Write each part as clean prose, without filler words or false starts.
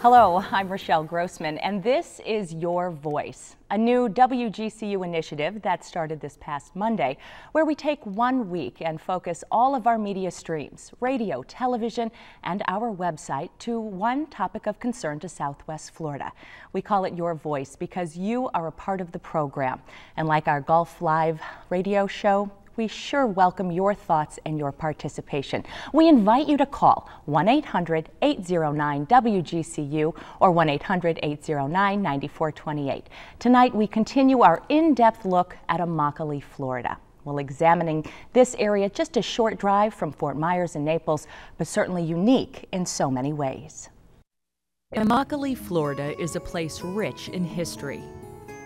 Hello, I'm Rachelle Grossman, and this is Your Voice, a new WGCU initiative that started this past Monday, where we take 1 week and focus all of our media streams, radio, television, and our website to one topic of concern to Southwest Florida. We call it Your Voice because you are a part of the program. And like our Gulf Live radio show, we sure welcome your thoughts and your participation. We invite you to call 1-800-809-WGCU or 1-800-809-9428. Tonight, we continue our in-depth look at Immokalee, Florida. We're examining this area, just a short drive from Fort Myers and Naples, but certainly unique in so many ways. Immokalee, Florida is a place rich in history.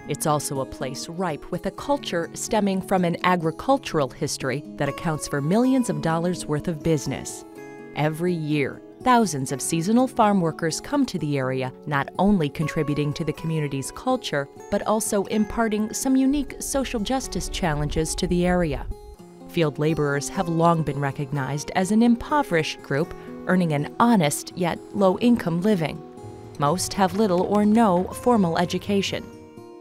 It's also a place ripe with a culture stemming from an agricultural history that accounts for millions of dollars worth of business. Every year, thousands of seasonal farm workers come to the area, not only contributing to the community's culture, but also imparting some unique social justice challenges to the area. Field laborers have long been recognized as an impoverished group, earning an honest yet low-income living. Most have little or no formal education.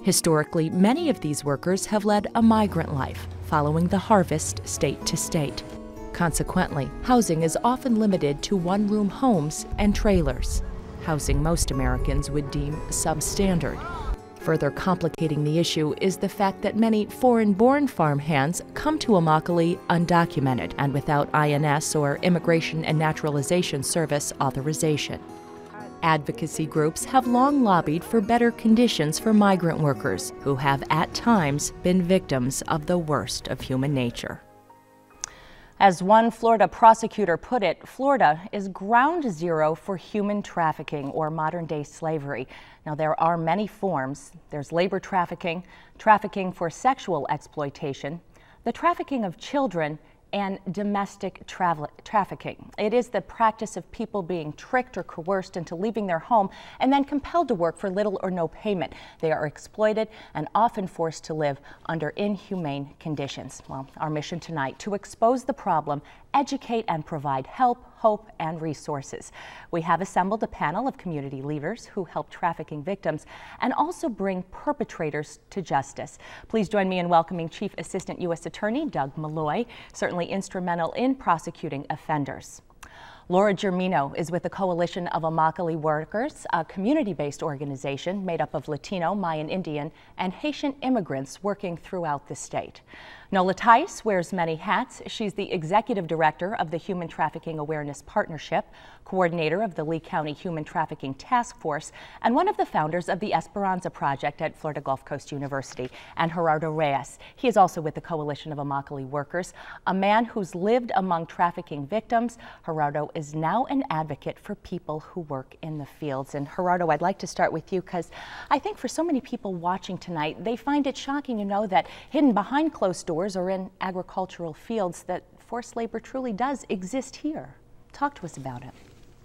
Historically, many of these workers have led a migrant life, following the harvest state to state. Consequently, housing is often limited to one-room homes and trailers, housing most Americans would deem substandard. Further complicating the issue is the fact that many foreign-born farmhands come to Immokalee undocumented and without INS or Immigration and Naturalization Service authorization. Advocacy groups have long lobbied for better conditions for migrant workers who have at times been victims of the worst of human nature. As one Florida prosecutor put it, Florida is ground zero for human trafficking or modern-day slavery. Now, there are many forms. There's labor trafficking, trafficking for sexual exploitation, the trafficking of children, and domestic trafficking. It is the practice of people being tricked or coerced into leaving their home and then compelled to work for little or no payment. They are exploited and often forced to live under inhumane conditions. Well, our mission tonight, to expose the problem, educate and provide help, hope, and resources. We have assembled a panel of community leaders who help trafficking victims and also bring perpetrators to justice. Please join me in welcoming Chief Assistant U.S. Attorney Doug Malloy, certainly instrumental in prosecuting offenders. Laura Germino is with the Coalition of Immokalee Workers, a community-based organization made up of Latino, Mayan Indian, and Haitian immigrants working throughout the state. Nola Tice wears many hats. She's the executive director of the Human Trafficking Awareness Partnership, coordinator of the Lee County Human Trafficking Task Force, and one of the founders of the Esperanza Project at Florida Gulf Coast University. And Gerardo Reyes, he is also with the Coalition of Immokalee Workers, a man who's lived among trafficking victims. Gerardo is now an advocate for people who work in the fields. And Gerardo, I'd like to start with you because I think for so many people watching tonight, they find it shocking to know that hidden behind closed doors or in agricultural fields that forced labor truly does exist here. Talk to us about it.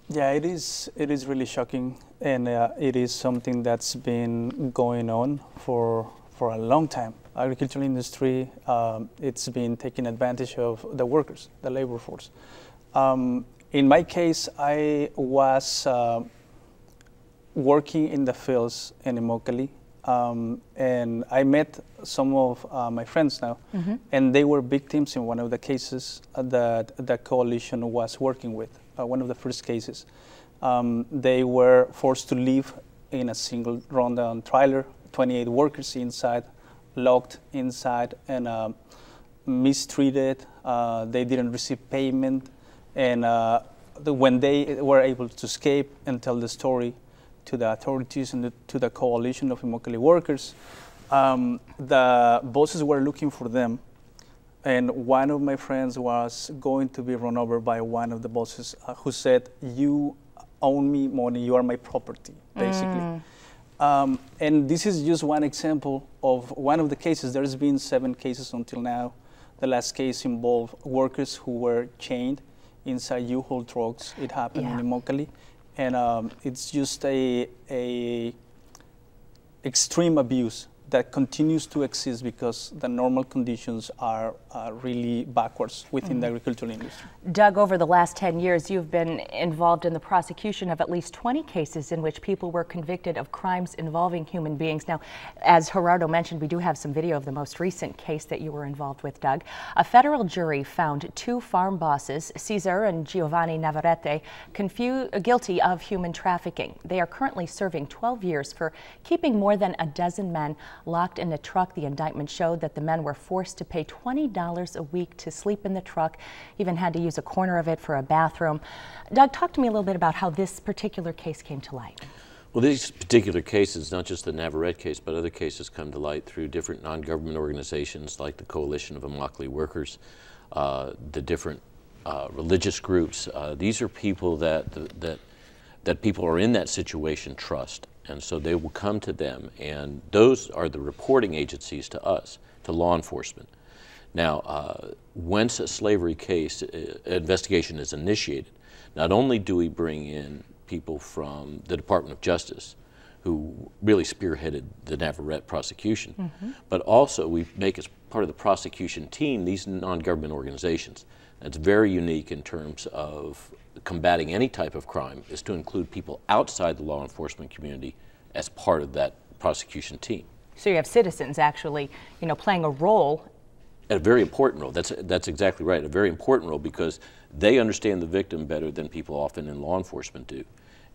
Yeah, it is really shocking, and it is something that's been going on for a long time. Agricultural industry, it's been taking advantage of the workers, the labor force. In my case, I was working in the fields in Immokalee, and I met some of my friends now, and they were victims in one of the cases that the coalition was working with, one of the first cases. They were forced to live in a single rundown trailer, 28 workers inside, locked inside, and mistreated. They didn't receive payment, and when they were able to escape and tell the story to the authorities and to the Coalition of Immokalee Workers, the bosses were looking for them, and one of my friends was going to be run over by one of the bosses who said, "You own me money, you are my property," basically. And this is just one example of one of the cases. There's been 7 cases until now. The last case involved workers who were chained inside U-Haul trucks. It happened in Immokalee. And it's just a extreme abuse that continues to exist because the normal conditions are really backwards within the agricultural industry. Doug, over the last 10 years, you've been involved in the prosecution of at least 20 cases in which people were convicted of crimes involving human beings. Now, as Gerardo mentioned, we do have some video of the most recent case that you were involved with, Doug. A federal jury found 2 farm bosses, Cesar and Giovanni Navarrete, guilty of human trafficking. They are currently serving 12 years for keeping more than a dozen men locked in a truck. The indictment showed that the men were forced to pay $20 a week to sleep in the truck, even had to use a corner of it for a bathroom. Doug, talk to me a little bit about how this particular case came to light. Well, these particular cases, not just the Navarrete case, but other cases come to light through different non-government organizations like the Coalition of Immokalee Workers, the different religious groups. These are people that people are in that situation trust, and so they will come to them, and those are the reporting agencies to us, to law enforcement. Now, once a slavery case investigation is initiated, not only do we bring in people from the Department of Justice who really spearheaded the Navarrete prosecution, but also we make as part of the prosecution team these non-government organizations. That's very unique in terms of combating any type of crime, is to include people outside the law enforcement community as part of that prosecution team. So you have citizens actually, playing a role. A very important role. That's exactly right. A very important role because they understand the victim better than people often in law enforcement do.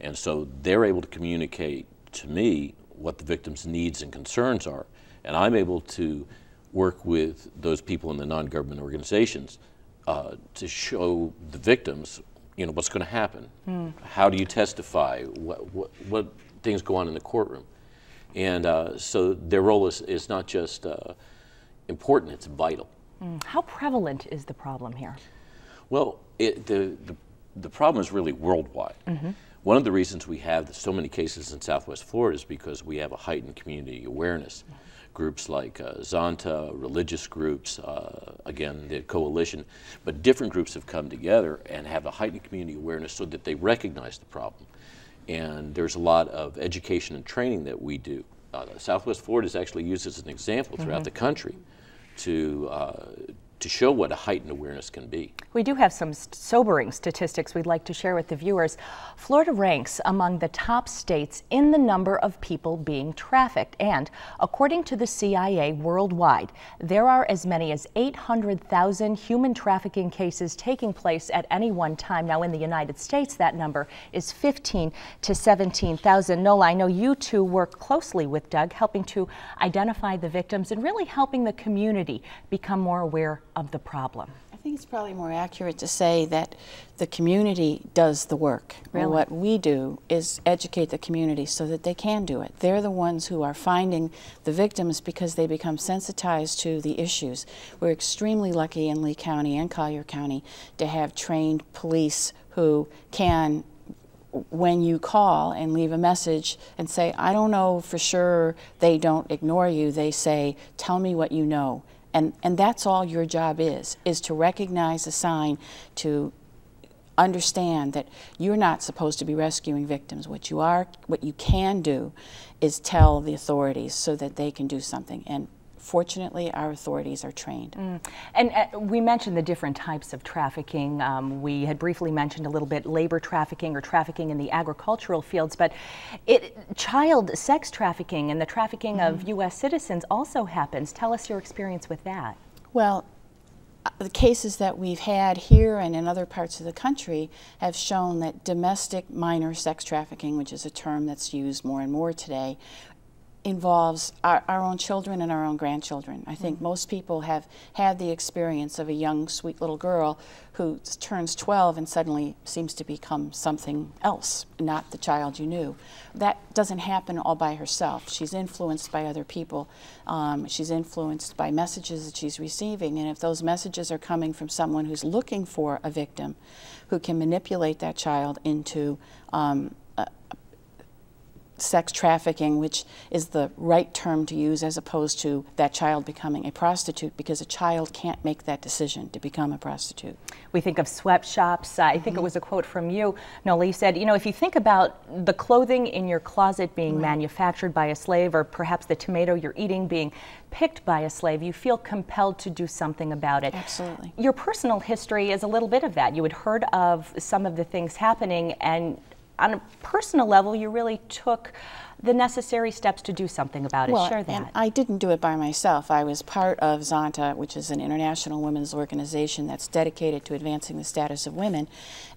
And so they're able to communicate to me what the victim's needs and concerns are. And I'm able to work with those people in the non-government organizations to show the victims, what's going to happen. How do you testify? What things go on in the courtroom? And so their role is not just important, it's vital. How prevalent is the problem here? Well, the problem is really worldwide. One of the reasons we have so many cases in Southwest Florida is because we have a heightened community awareness. Groups like Zonta, religious groups, again, the Coalition, but different groups have come together and have a heightened community awareness so that they recognize the problem. And there's a lot of education and training that we do. Southwest Florida is actually used as an example throughout the country to show what a heightened awareness can be. We do have some sobering statistics we'd like to share with the viewers. Florida ranks among the top states in the number of people being trafficked, and according to the CIA worldwide, there are as many as 800,000 human trafficking cases taking place at any one time. Now in the United States, that number is 15 to 17,000. Nola, I know you two work closely with Doug, helping to identify the victims and really helping the community become more aware of the problem. I think it's probably more accurate to say that the community does the work. Really? What we do is educate the community so that they can do it. They're the ones who are finding the victims because they become sensitized to the issues. We're extremely lucky in Lee County and Collier County to have trained police who can, when you call and leave a message and say, I don't know for sure, they don't ignore you. They say, tell me what you know. And that's all your job is to recognize a sign, to understand that you're not supposed to be rescuing victims. What you can do is tell the authorities so that they can do something. And fortunately, our authorities are trained. And we mentioned the different types of trafficking. We had briefly mentioned a little bit labor trafficking or trafficking in the agricultural fields, but child sex trafficking and the trafficking of U.S. citizens also happens. Tell us your experience with that. Well, the cases that we've had here and in other parts of the country have shown that domestic minor sex trafficking, which is a term that's used more and more today, involves our own children and our own grandchildren. I think most people have had the experience of a young, sweet little girl who turns 12 and suddenly seems to become something else, not the child you knew. That doesn't happen all by herself. She's influenced by other people. She's influenced by messages that she's receiving, and if those messages are coming from someone who's looking for a victim who can manipulate that child into sex trafficking, which is the right term to use as opposed to that child becoming a prostitute, because a child can't make that decision to become a prostitute. We think of sweatshops. I think it was a quote from you, Nola. You said, you know, if you think about the clothing in your closet being manufactured by a slave, or perhaps the tomato you're eating being picked by a slave, you feel compelled to do something about it. Absolutely. Your personal history is a little bit of that. You had heard of some of the things happening, and on a personal level, you really took the necessary steps to do something about it. Well, Share that. And I didn't do it by myself. I was part of Zonta, which is an international women's organization that's dedicated to advancing the status of women.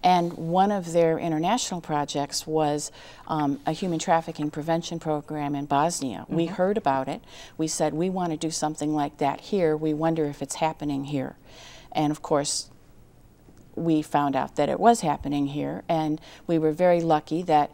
And one of their international projects was a human trafficking prevention program in Bosnia. We heard about it. We said, we want to do something like that here. We wonder if it's happening here. And of course, we found out that it was happening here, and we were very lucky that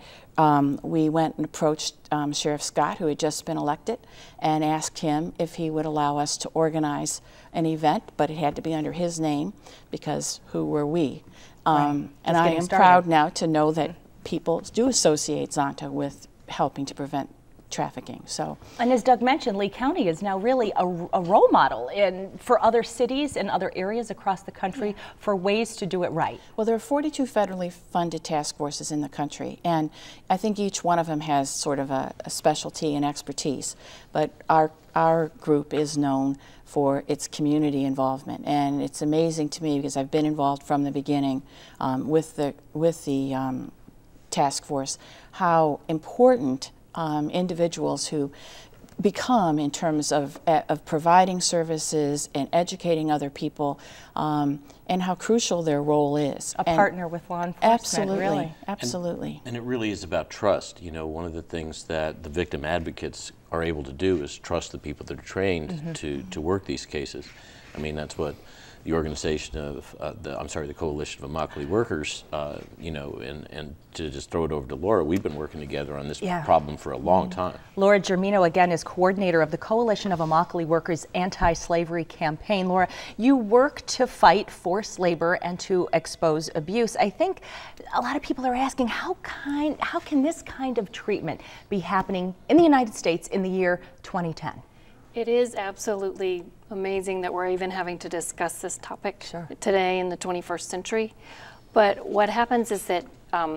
we went and approached Sheriff Scott, who had just been elected, and asked him if he would allow us to organize an event, but it had to be under his name, because who were we? And I am proud now to know that people do associate Zonta with helping to prevent trafficking. So, and as Doug mentioned, Lee County is now really a role model for other cities and other areas across the country for ways to do it right. Well, there are 42 federally funded task forces in the country, and I think each one of them has sort of a specialty and expertise. But our group is known for its community involvement, and it's amazing to me, because I've been involved from the beginning with the task force, how important individuals who become in terms of providing services and educating other people, and how crucial their role is. A partner with law enforcement. Absolutely, really. Absolutely. And it really is about trust. You know, one of the things that the victim advocates are able to do is trust the people that are trained to work these cases. I mean, that's what the organization of, the Coalition of Immokalee Workers, you know, and to just throw it over to Laura, we've been working together on this problem for a long time. Laura Germino, again, is coordinator of the Coalition of Immokalee Workers anti-slavery campaign. Laura, you work to fight forced labor and to expose abuse. I think a lot of people are asking, how can this kind of treatment be happening in the United States in the year 2010? It is absolutely amazing that we're even having to discuss this topic today in the 21st century. But what happens is that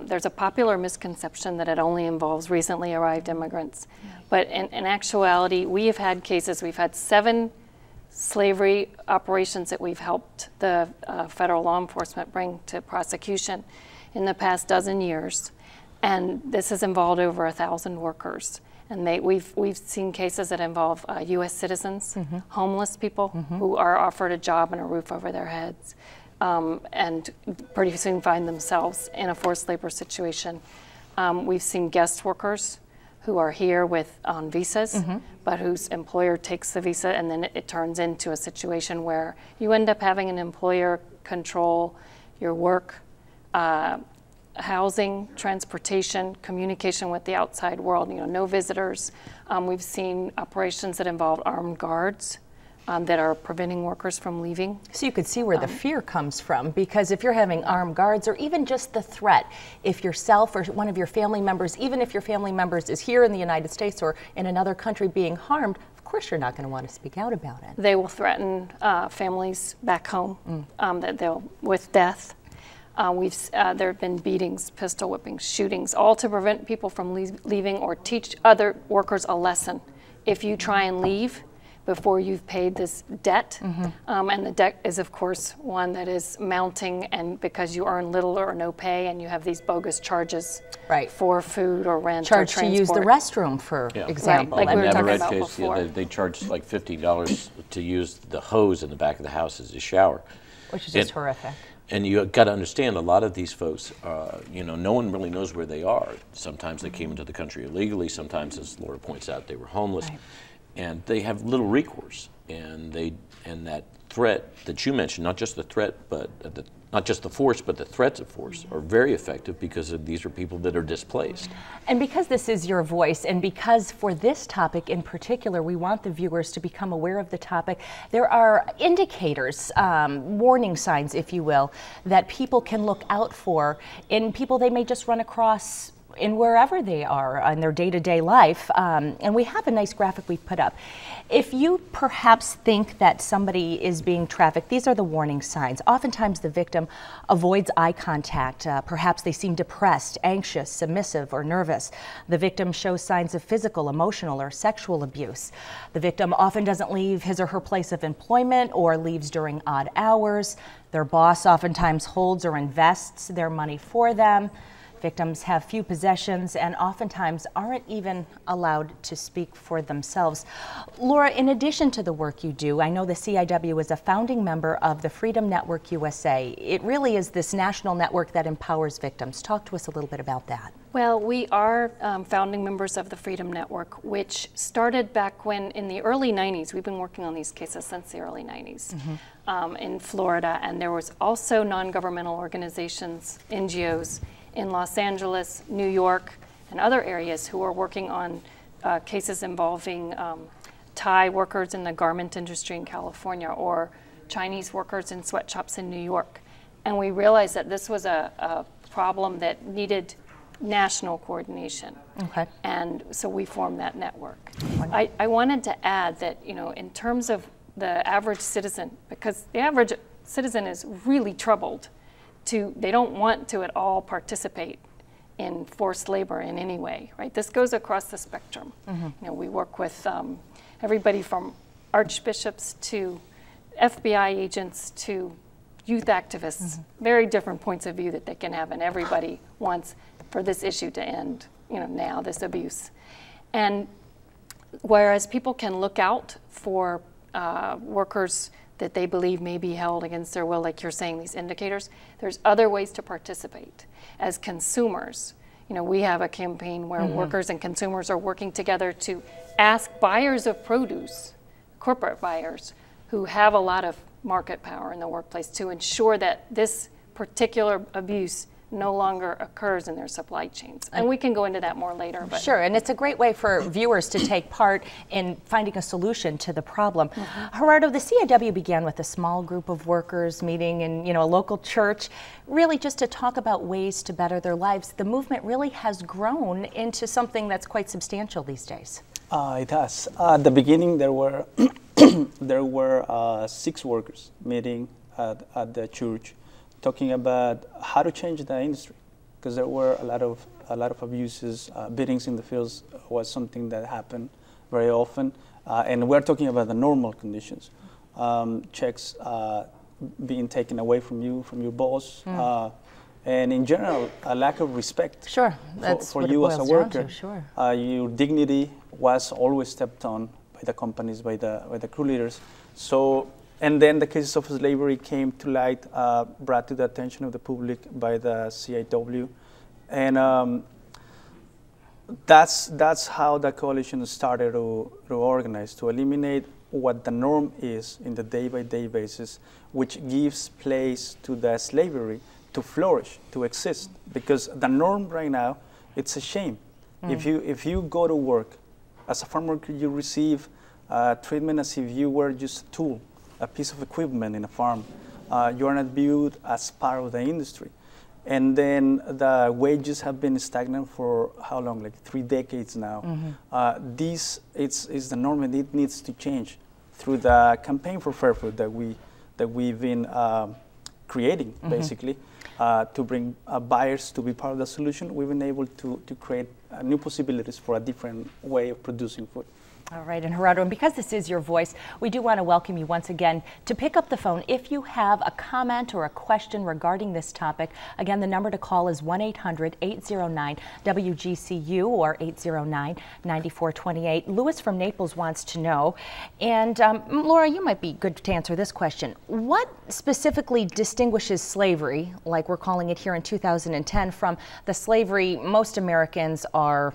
there's a popular misconception that it only involves recently arrived immigrants. But in actuality, we have had cases, we've had 7 slavery operations that we've helped the federal law enforcement bring to prosecution in the past dozen years. And this has involved over 1,000 workers. And we've seen cases that involve U.S. citizens, homeless people who are offered a job and a roof over their heads, and pretty soon find themselves in a forced labor situation. We've seen guest workers who are here on visas, but whose employer takes the visa, and then it turns into a situation where you end up having an employer control your work, housing, transportation, communication with the outside world, you know, no visitors. We've seen operations that involve armed guards that are preventing workers from leaving. So you could see where the fear comes from, because if you're having armed guards, or even just the threat, if yourself or one of your family members, even if your family members is here in the United States or in another country being harmed, of course you're not going to want to speak out about it. They will threaten families back home with death. There have been beatings, pistol whippings, shootings, all to prevent people from leaving or teach other workers a lesson. If you try and leave before you've paid this debt, and the debt is, of course, one that is mounting, and because you earn little or no pay, and you have these bogus charges for food or rent or transport. To use the restroom, for example. Like we were talking about case, before. They charge like $50 to use the hose in the back of the house as a shower. Which is just horrific. And you got to understand, a lot of these folks, you know, no one really knows where they are. Sometimes they came into the country illegally. Sometimes, as Laura points out, they were homeless, and they have little recourse. And that threat that you mentioned, not just the threat, but not just the force, but the threats of force, are very effective, because these are people that are displaced. And because this is your voice, and because for this topic in particular, we want the viewers to become aware of the topic, there are indicators, warning signs, if you will, that people can look out for in people they may just run across in wherever they are in their day-to-day life. And we have a nice graphic we've put up. If you perhaps think that somebody is being trafficked, these are the warning signs. Oftentimes the victim avoids eye contact. Perhaps they seem depressed, anxious, submissive, or nervous. The victim shows signs of physical, emotional, or sexual abuse. The victim often doesn't leave his or her place of employment or leaves during odd hours. Their boss oftentimes holds or invests their money for them. Victims have few possessions and oftentimes aren't even allowed to speak for themselves. Laura, in addition to the work you do, I know the CIW is a founding member of the Freedom Network USA. It really is this national network that empowers victims. Talk to us a little bit about that. Well, we are founding members of the Freedom Network, which started back when, in the early 90s, we've been working on these cases since the early 90s in Florida, and there was also non-governmental organizations, NGOs, in Los Angeles, New York, and other areas who are working on cases involving Thai workers in the garment industry in California or Chinese workers in sweatshops in New York. And we realized that this was a problem that needed national coordination. Okay. And so we formed that network. I wanted to add that, you know, in terms of the average citizen, because the average citizen is really troubled. They don't want to at all participate in forced labor in any way, right? This goes across the spectrum. You know, we work with everybody from archbishops to FBI agents to youth activists, very different points of view that they can have, and everybody wants for this issue to end, you know, now, this abuse. And whereas people can look out for workers that they believe may be held against their will, like you're saying, these indicators, there's other ways to participate. As consumers, you know, we have a campaign where workers and consumers are working together to ask buyers of produce, corporate buyers, who have a lot of market power in the workplace, to ensure that this particular abuse no longer occurs in their supply chains. And we can go into that more later. But sure, and it's a great way for viewers to take part in finding a solution to the problem. Gerardo, the CIW began with a small group of workers meeting in, you know, a local church, really just to talk about ways to better their lives. The movement really has grown into something that's quite substantial these days. It has. At the beginning, there were there were 6 workers meeting at the church, talking about how to change the industry, because there were a lot of abuses. Beatings in the fields was something that happened very often, and we're talking about the normal conditions. Checks being taken away from you, from your boss, and in general, a lack of respect. Sure, that's for what you it as a boils worker. down to, sure. Your dignity was always stepped on by the companies, by the crew leaders. So. And then the cases of slavery came to light, brought to the attention of the public by the CIW. And that's how the coalition started to organize, to eliminate what the norm is in the day-by-day basis, which gives place to the slavery to flourish, to exist. Because the norm right now, it's a shame. If you go to work, as a farm worker, you receive treatment as if you were just a tool, a piece of equipment in a farm. You are not viewed as part of the industry. And then the wages have been stagnant for how long? Like 3 decades now. This is the norm, and it needs to change through the campaign for fair food that we've been creating, basically, to bring buyers to be part of the solution. We've been able to create new possibilities for a different way of producing food. All right, and Gerardo, and because this is your voice, we do want to welcome you once again to pick up the phone if you have a comment or a question regarding this topic. Again, the number to call is 1-800-809-WGCU or 809-9428. Louis from Naples wants to know, and Laura, you might be good to answer this question. What specifically distinguishes slavery, like we're calling it here in 2010, from the slavery most Americans are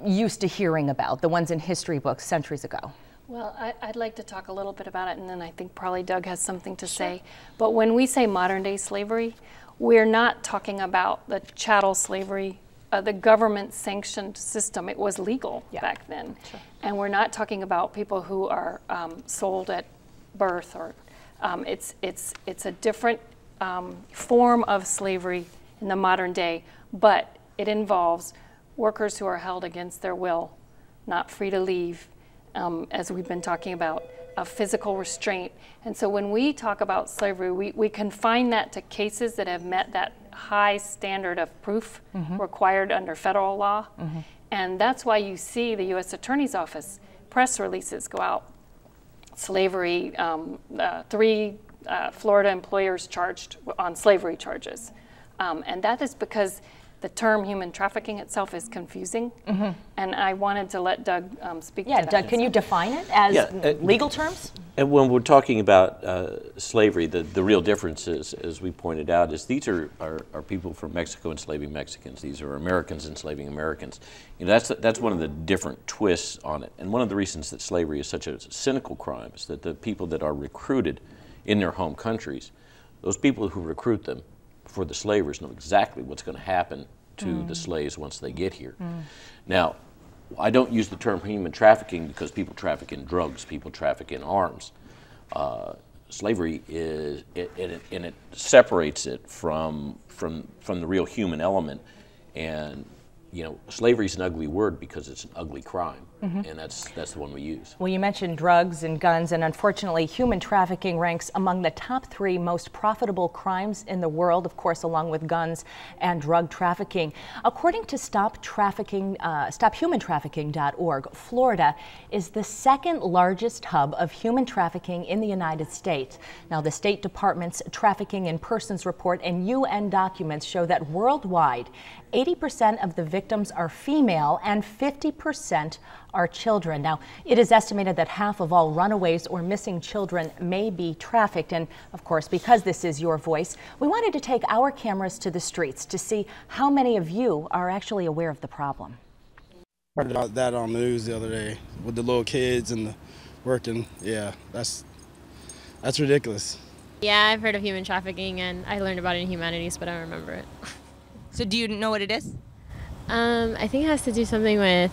used to hearing about, the ones in history books centuries ago? Well, I'd like to talk a little bit about it, and then I think probably Doug has something to say. But when we say modern day slavery, we're not talking about the chattel slavery, the government sanctioned system. It was legal back then. Sure. And we're not talking about people who are sold at birth, or it's a different form of slavery in the modern day. But it involves workers who are held against their will, not free to leave, as we've been talking about, of physical restraint. And so when we talk about slavery, we confine that to cases that have met that high standard of proof required under federal law. And that's why you see the U.S. Attorney's Office press releases go out. Slavery, 3 Florida employers charged on slavery charges. And that is because the term human trafficking itself is confusing. And I wanted to let Doug speak to that. Doug, can you define it as legal terms? And when we're talking about slavery, the real difference is, as we pointed out, is these are people from Mexico enslaving Mexicans. These are Americans enslaving Americans. You know, that's one of the different twists on it. And one of the reasons that slavery is such a cynical crime is that the people that are recruited in their home countries, those people who recruit them for the slavers know exactly what's going to happen to the slaves once they get here. Now, I don't use the term human trafficking because people traffic in drugs, people traffic in arms. Slavery is, it separates it from the real human element. And you know, slavery is an ugly word because it's an ugly crime, and that's the one we use. Well, you mentioned drugs and guns, and unfortunately, human trafficking ranks among the top 3 most profitable crimes in the world, of course, along with guns and drug trafficking. According to StopHumanTrafficking.org, Florida is the 2nd largest hub of human trafficking in the United States. Now, the State Department's Trafficking in Persons report and UN documents show that worldwide, 80% of the victims are female and 50% are children. Now, it is estimated that half of all runaways or missing children may be trafficked. And of course, because this is your voice, we wanted to take our cameras to the streets to see how many of you are actually aware of the problem. Heard about that on the news the other day with the little kids and the working. Yeah, that's ridiculous. Yeah, I've heard of human trafficking, and I learned about it in humanities, but I don't remember it. So do you know what it is? I think it has to do something with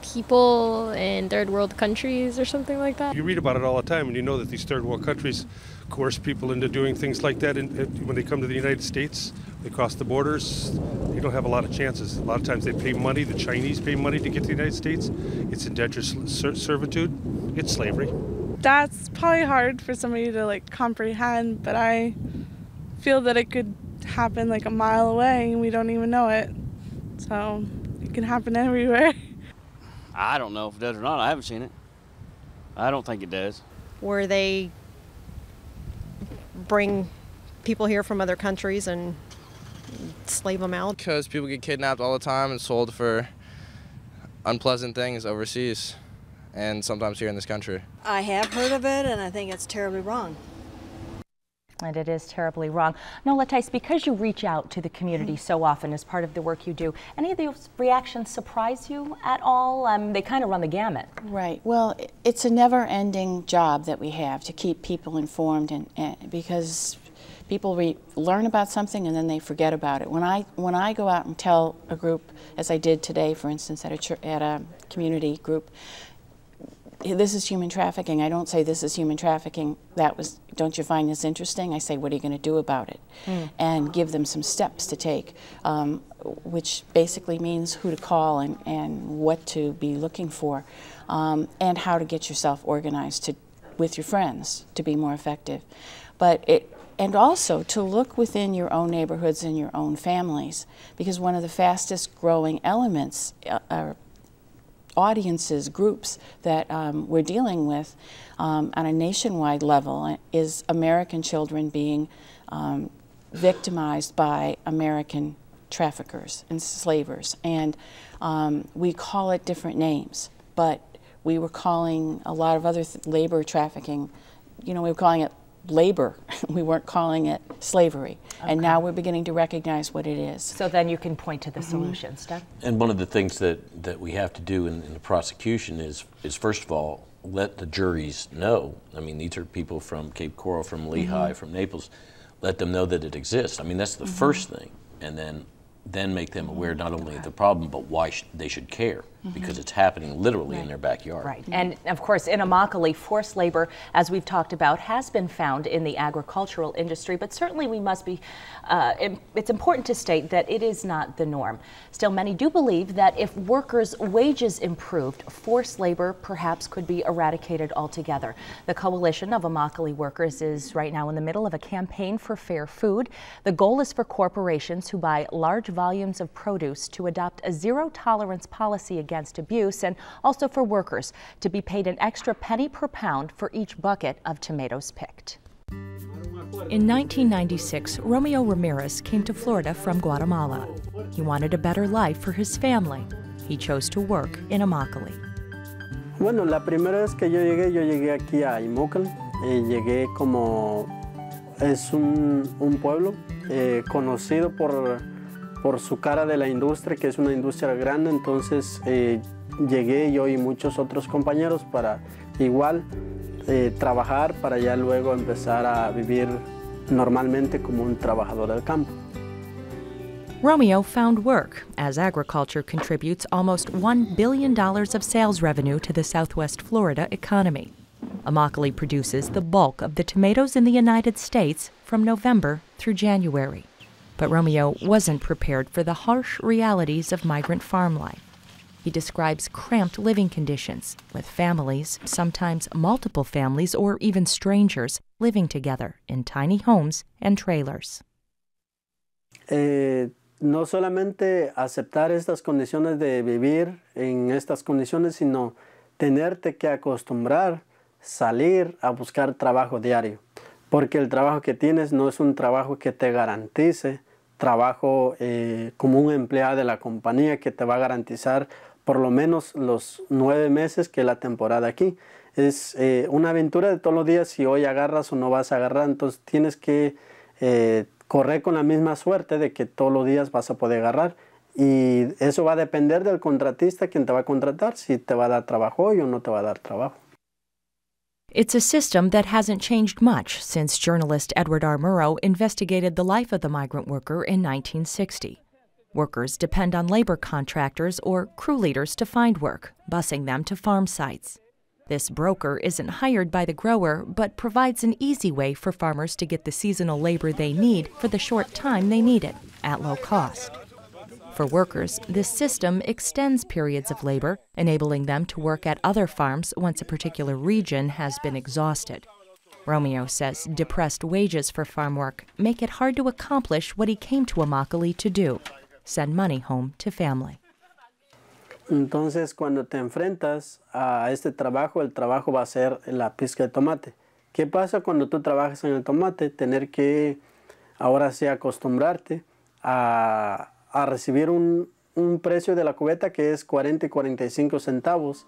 people in third world countries or something like that. You read about it all the time, and you know that these third world countries coerce people into doing things like that. When they come to the United States, they cross the borders, they don't have a lot of chances. A lot of times they pay money, the Chinese pay money to get to the United States. It's indentured servitude, it's slavery. That's probably hard for somebody to comprehend, but I feel that it could happen like a mile away and we don't even know it. So it can happen everywhere. I don't know if it does or not. I haven't seen it. I don't think it does. Where they bring people here from other countries and slave them out. Because people get kidnapped all the time and sold for unpleasant things overseas and sometimes here in this country. I have heard of it, and I think it's terribly wrong. And it is terribly wrong. Nola Tice, because you reach out to the community so often as part of the work you do, any of those reactions surprise you at all? They kind of run the gamut. Right. Well, it's a never-ending job that we have to keep people informed, and because people learn about something and then they forget about it. When I go out and tell a group, as I did today, for instance, at a community group, this is human trafficking. I don't say this is human trafficking. Don't you find this interesting? I say, what are you going to do about it? And give them some steps to take, which basically means who to call and what to be looking for, and how to get yourself organized with your friends to be more effective. And also to look within your own neighborhoods and your own families, because one of the fastest growing elements are audiences, groups that we're dealing with on a nationwide level is American children being victimized by American traffickers and slavers. And we call it different names, but we were calling a lot of other labor trafficking, we were calling it labor. We weren't calling it slavery. Okay. And now we're beginning to recognize what it is. So then you can point to the solutions, Doug. And one of the things that we have to do in the prosecution is first of all, let the juries know. I mean, these are people from Cape Coral, from Lehigh, from Naples. Let them know that it exists. I mean, that's the first thing. And then make them aware not only of the problem, but why they should care. because it's happening literally in their backyard. Right. And of course, in Immokalee, forced labor, as we've talked about, has been found in the agricultural industry, but certainly we must be, it's important to state that it is not the norm. Still, many do believe that if workers' wages improved, forced labor perhaps could be eradicated altogether. The Coalition of Immokalee Workers is right now in the middle of a campaign for fair food. The goal is for corporations who buy large volumes of produce to adopt a zero-tolerance policy against abuse, and also for workers to be paid an extra penny per pound for each bucket of tomatoes picked. In 1996, Romeo Ramirez came to Florida from Guatemala. He wanted a better life for his family. He chose to work in Immokalee. Bueno, la primera vez que yo llegué aquí a Immokalee. Llegué como, es un pueblo conocido por su cara de la industria, que es una industria grande, entonces llegué yo y muchos otros compañeros para igual trabajar, para ya luego empezar a vivir normalmente como un trabajador del campo. Romeo found work, as agriculture contributes almost $1 billion of sales revenue to the Southwest Florida economy. Immokalee produces the bulk of the tomatoes in the United States from November through January. But Romeo wasn't prepared for the harsh realities of migrant farm life. He describes cramped living conditions, with families, sometimes multiple families or even strangers, living together in tiny homes and trailers. No solamente aceptar estas condiciones de vivir en estas condiciones, sino tenerte que acostumbrar, salir a buscar trabajo diario. Porque el trabajo que tienes no es un trabajo que te garantice trabajo como un empleado de la compañía que te va a garantizar por lo menos los 9 meses que es la temporada aquí. Es una aventura de todos los días, si hoy agarras o no vas a agarrar, entonces tienes que correr con la misma suerte de que todos los días vas a poder agarrar. Y eso va a depender del contratista, quien te va a contratar, si te va a dar trabajo hoy o no te va a dar trabajo. It's a system that hasn't changed much since journalist Edward R. Murrow investigated the life of the migrant worker in 1960. Workers depend on labor contractors or crew leaders to find work, busing them to farm sites. This broker isn't hired by the grower, but provides an easy way for farmers to get the seasonal labor they need for the short time they need it, at low cost. For workers, this system extends periods of labor, enabling them to work at other farms once a particular region has been exhausted. Romeo says depressed wages for farm work make it hard to accomplish what he came to Immokalee to do: send money home to family. Entonces, cuando te enfrentas a este trabajo, el trabajo va a ser la pizca de tomate. ¿Qué pasa cuando tú trabajas en el tomate? Tener que, ahora sí, acostumbrarte a recibir un precio de la cubeta que es 40 y 45 centavos,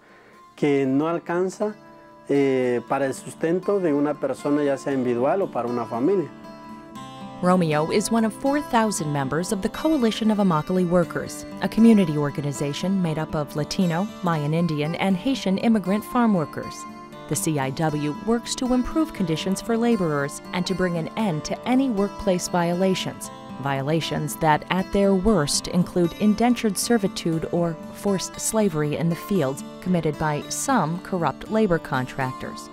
que no alcanza para el sustento de una persona, ya sea individual o para una familia. Romeo is one of 4,000 members of the Coalition of Immokalee Workers, a community organization made up of Latino, Mayan Indian, and Haitian immigrant farm workers. The CIW works to improve conditions for laborers and to bring an end to any workplace violations that at their worst include indentured servitude or forced slavery in the fields committed by some corrupt labor contractors.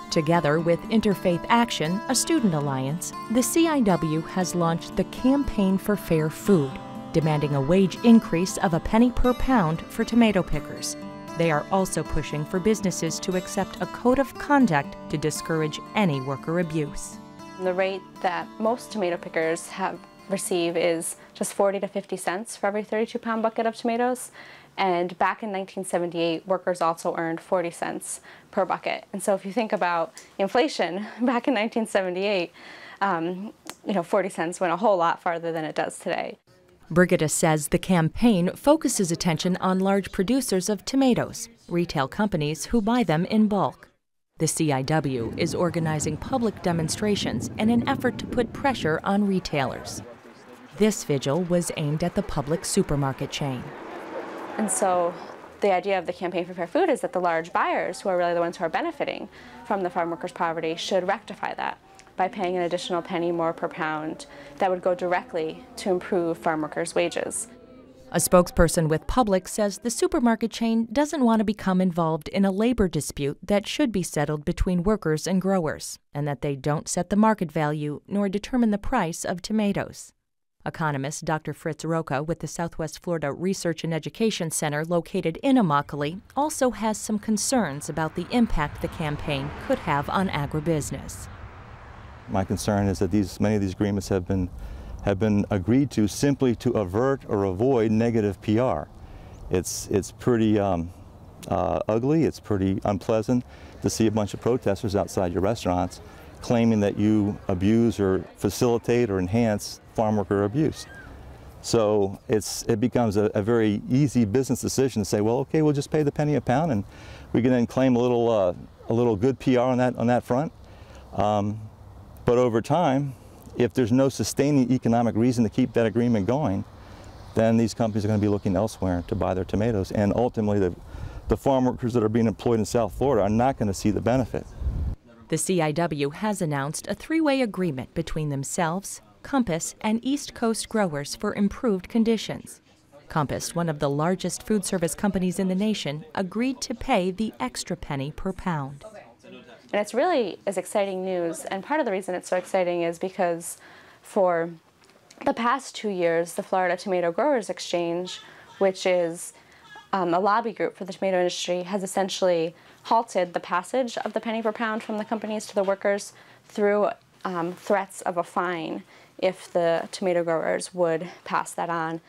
Together with Interfaith Action, a student alliance, the CIW has launched the Campaign for Fair Food, demanding a wage increase of a penny per pound for tomato pickers. They are also pushing for businesses to accept a code of conduct to discourage any worker abuse. The rate that most tomato pickers receive is just 40 to 50 cents for every 32-pound bucket of tomatoes. And back in 1978, workers also earned 40 cents per bucket. And so if you think about inflation back in 1978, 40 cents went a whole lot farther than it does today. Brigida says the campaign focuses attention on large producers of tomatoes, retail companies who buy them in bulk. The CIW is organizing public demonstrations in an effort to put pressure on retailers. This vigil was aimed at the public supermarket chain. And so the idea of the Campaign for Fair Food is that the large buyers, who are really the ones who are benefiting from the farm workers' poverty, should rectify that by paying an additional penny more per pound that would go directly to improve farm workers' wages. A spokesperson with Publix says the supermarket chain doesn't want to become involved in a labor dispute that should be settled between workers and growers, and that they don't set the market value nor determine the price of tomatoes. Economist Dr. Fritz Roca with the Southwest Florida Research and Education Center located in Immokalee also has some concerns about the impact the campaign could have on agribusiness. My concern is that many of these agreements have been agreed to simply to avert or avoid negative PR. It's pretty ugly, it's pretty unpleasant to see a bunch of protesters outside your restaurants claiming that you abuse or facilitate or enhance farm worker abuse. So it becomes a very easy business decision to say, well, okay, we'll just pay the penny a pound, and we can then claim a little good PR on that front. But over time, if there's no sustaining economic reason to keep that agreement going, then these companies are going to be looking elsewhere to buy their tomatoes, and ultimately the farm workers that are being employed in South Florida are not going to see the benefit. The CIW has announced a three-way agreement between themselves, Compass, and East Coast growers for improved conditions. Compass, one of the largest food service companies in the nation, agreed to pay the extra penny per pound. And it's really exciting news, and part of the reason it's so exciting is because for the past 2 years, the Florida Tomato Growers Exchange, which is a lobby group for the tomato industry, has essentially halted the passage of the penny per pound from the companies to the workers through threats of a fine if the tomato growers would pass that on.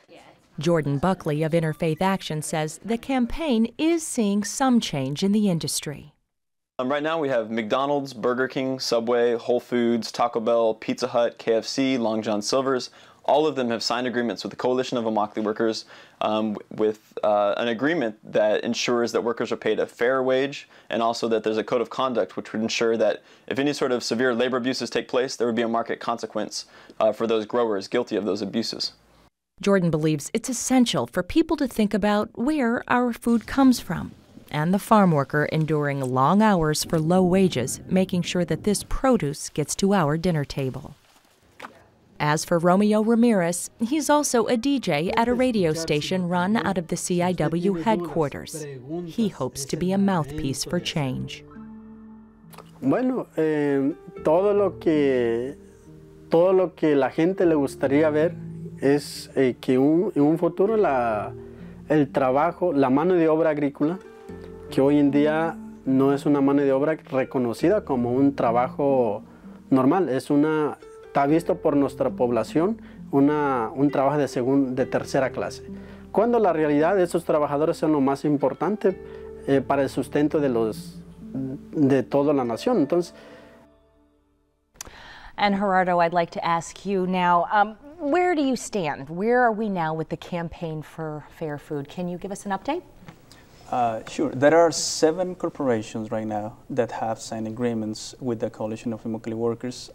Jordan Buckley of Interfaith Action says the campaign is seeing some change in the industry. Right now we have McDonald's, Burger King, Subway, Whole Foods, Taco Bell, Pizza Hut, KFC, Long John Silver's. All of them have signed agreements with the Coalition of Immokalee Workers with an agreement that ensures that workers are paid a fair wage, and also that there's a code of conduct which would ensure that if any sort of severe labor abuses take place, there would be a market consequence for those growers guilty of those abuses. Jordan believes it's essential for people to think about where our food comes from, and the farm worker enduring long hours for low wages, making sure that this produce gets to our dinner table. As for Romeo Ramirez, he's also a DJ at a radio station run out of the CIW headquarters. He hopes to be a mouthpiece for change. Bueno, todo lo que la gente le gustaría ver es que en un futuro el trabajo, la mano de obra agrícola, que hoy en día no es una mano de obra reconocida como un trabajo normal, está visto por nuestra población un trabajo de tercera clase, cuando la realidad de esos trabajadores son lo más importante para el sustento de toda la nación. Entonces, and Gerardo, I'd like to ask you now, where do you stand? Where are we now with the campaign for fair food? Can you give us an update? Sure. There are 7 corporations right now that have signed agreements with the Coalition of Immokalee Workers,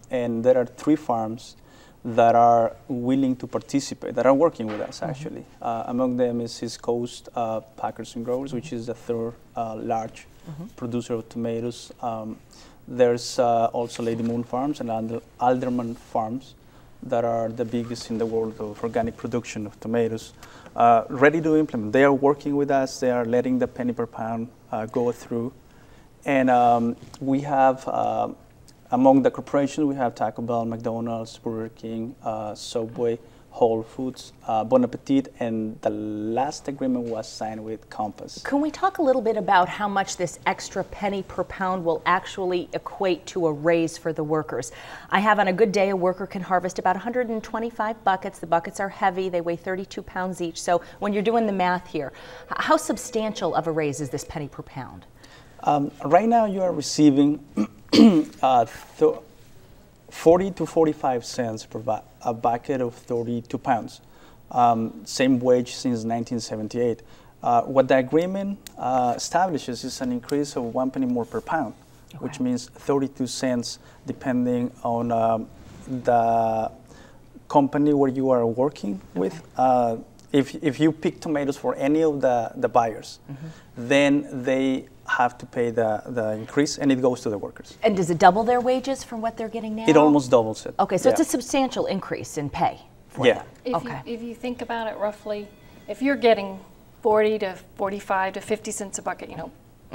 and there are 3 farms that are willing to participate, that are working with us actually. Among them is East Coast Packers and Growers, which is the 3rd large producer of tomatoes. There's also Lady Moon Farms and Alderman Farms that are the biggest in the world of organic production of tomatoes. Ready to implement. They are working with us. They are letting the penny per pound go through. And we have, among the corporations, we have Taco Bell, McDonald's, Burger King, Subway, Whole Foods, Bon Appetit, and the last agreement was signed with Compass. Can we talk a little bit about how much this extra penny per pound will actually equate to a raise for the workers? I have on a good day, a worker can harvest about 125 buckets. The buckets are heavy. They weigh 32 pounds each. So when you're doing the math here, how substantial of a raise is this penny per pound? Right now you are receiving 40 to 45 cents per a bucket of 32 pounds. Same wage since 1978. What the agreement establishes is an increase of 1 penny more per pound, which means 32 cents depending on the company where you are working with. If you pick tomatoes for any of the buyers, then they have to pay the increase, and it goes to the workers. And does it double their wages from what they're getting now? It almost doubles it. Okay, so it's a substantial increase in pay for Yeah. them. If you think about it roughly, if you're getting 40 to 45 to 50 cents a bucket, you know,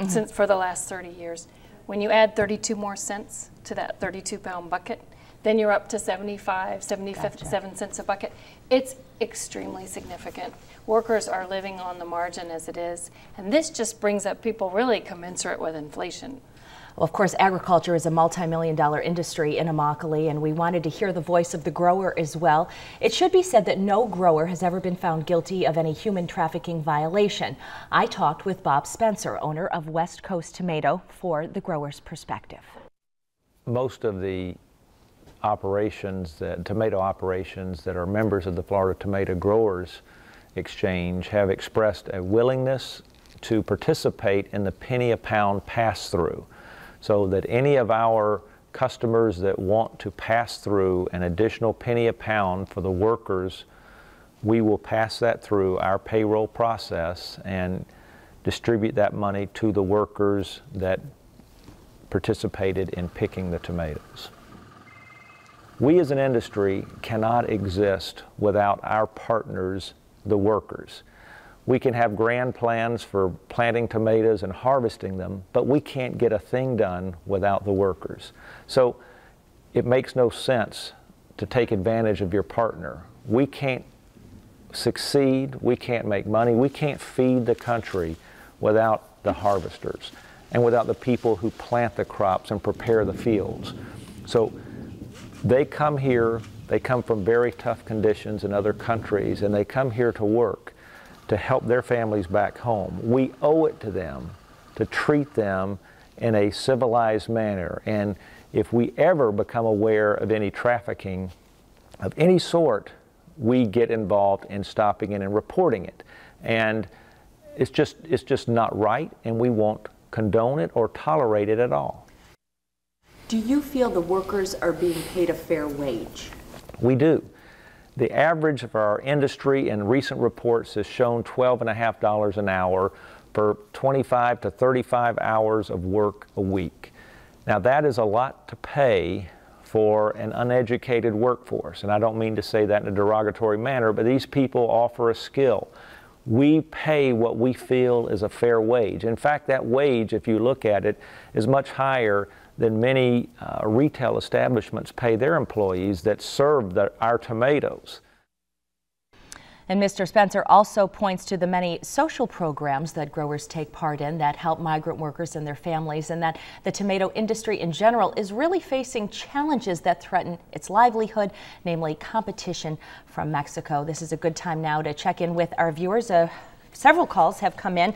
since for the last 30 years, when you add 32 more cents to that 32-pound bucket, then you're up to 75, 77 cents a bucket. It's extremely significant. Workers are living on the margin as it is, and this just brings up people really commensurate with inflation. Well, of course, agriculture is a multi-million-dollar industry in Immokalee, and we wanted to hear the voice of the grower as well. It should be said that no grower has ever been found guilty of any human trafficking violation. I talked with Bob Spencer, owner of West Coast Tomato, for the grower's perspective. Most of the tomato operations that are members of the Florida Tomato Growers Exchange have expressed a willingness to participate in the penny-a-pound pass-through, so that any of our customers that want to pass through an additional penny a pound for the workers, we will pass that through our payroll process and distribute that money to the workers that participated in picking the tomatoes. We as an industry cannot exist without our partners, the workers. We can have grand plans for planting tomatoes and harvesting them, but we can't get a thing done without the workers. So it makes no sense to take advantage of your partner. We can't succeed, we can't make money, we can't feed the country without the harvesters and without the people who plant the crops and prepare the fields. So they come here, they come from very tough conditions in other countries, and they come here to work to help their families back home. We owe it to them to treat them in a civilized manner. And if we ever become aware of any trafficking of any sort, we get involved in stopping it and reporting it. And it's just not right, and we won't condone it or tolerate it at all. Do you feel the workers are being paid a fair wage? We do. The average of our industry in recent reports has shown $12.50 an hour for 25 to 35 hours of work a week. Now that is a lot to pay for an uneducated workforce, and I don't mean to say that in a derogatory manner, but these people offer a skill. We pay what we feel is a fair wage. In fact, that wage, if you look at it, is much higher than many retail establishments pay their employees that serve our tomatoes. And Mr. Spencer also points to the many social programs that growers take part in that help migrant workers and their families, and that the tomato industry in general is really facing challenges that threaten its livelihood, namely competition from Mexico. This is a good time now to check in with our viewers. Several calls have come in.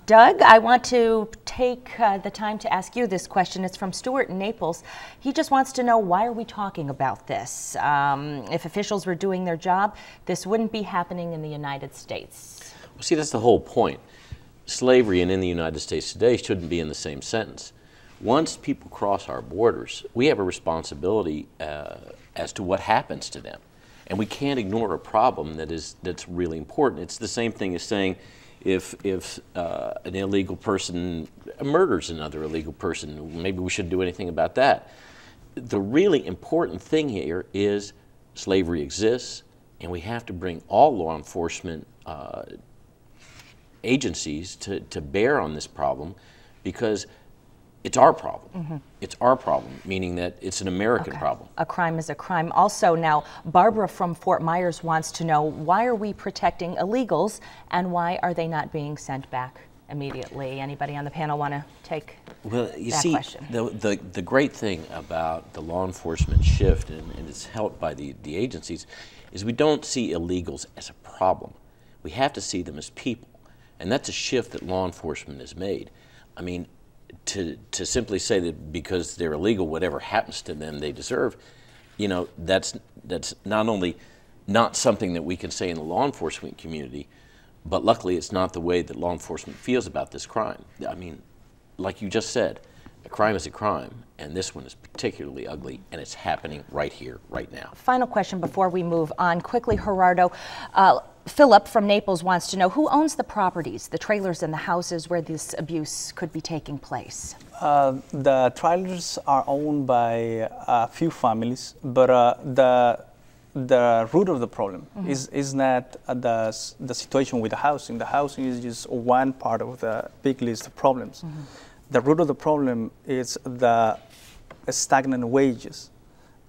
Doug, I want to take the time to ask you this question. It's from Stuart in Naples. He just wants to know, why are we talking about this? If officials were doing their job, this wouldn't be happening in the United States. Well, see, that's the whole point. Slavery and in the United States today shouldn't be in the same sentence. Once people cross our borders, we have a responsibility as to what happens to them. And we can't ignore a problem that's really important. It's the same thing as saying if an illegal person murders another illegal person, maybe we shouldn't do anything about that. The really important thing here is slavery exists, and we have to bring all law enforcement agencies to bear on this problem, because it's our problem. Mm-hmm. It's our problem, meaning that it's an American problem. A crime is a crime. Also now, Barbara from Fort Myers wants to know, why are we protecting illegals, and why are they not being sent back immediately? Anybody on the panel want to take that question? The great thing about the law enforcement shift, and it's helped by the agencies, is we don't see illegals as a problem. We have to see them as people, and that's a shift that law enforcement has made. I mean, to simply say that because they're illegal, whatever happens to them they deserve, you know, that's not only not something that we can say in the law enforcement community, but luckily it's not the way that law enforcement feels about this crime. I mean, like you just said, a crime is a crime, and this one is particularly ugly, and it's happening right here, right now. Final question before we move on. Quickly, Gerardo, Philip from Naples wants to know, who owns the properties, the trailers and the houses where this abuse could be taking place? The trailers are owned by a few families, but the root of the problem is not the situation with the housing. The housing is just one part of the big list of problems. The root of the problem is the stagnant wages